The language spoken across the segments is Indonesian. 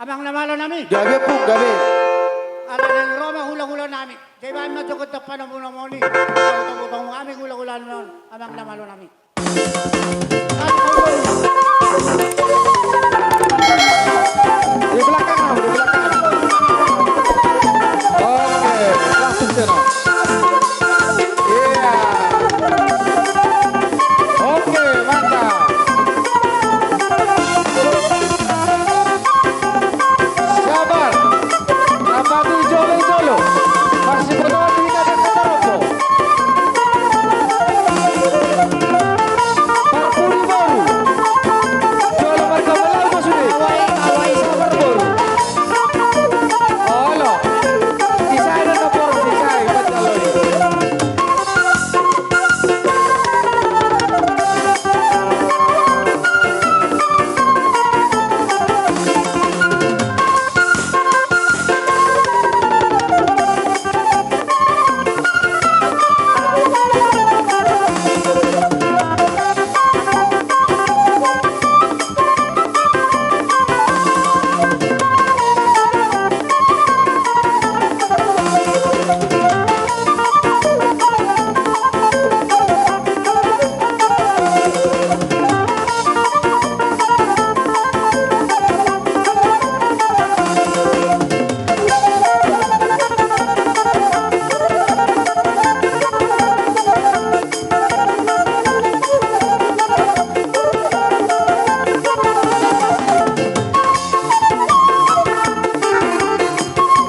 Amang namalo nami. Gabi po, gabi. Ala ng Roma hula-hula nami. Di ba ang matukot na panamunamoni? Utang-utang mo aming hula-hula naman. Amang namalo nami. Di belakang na, di belakang na. Oke, langsung sana. Iya. Oke, mantap. Sabar. Apati jolo-jolo. Masih berdoa tidak ada kata robo. Parpuri baru. Jolo marka malal mo sudi. Away sabar baru. Halo. Isay na po, isay. Pataloy.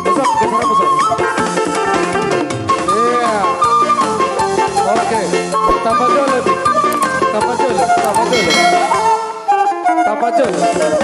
Besok, geseran besok. Iya. Oke. Tampar dulu, Dik. Tampar dulu, tampar dulu. Tampar dulu.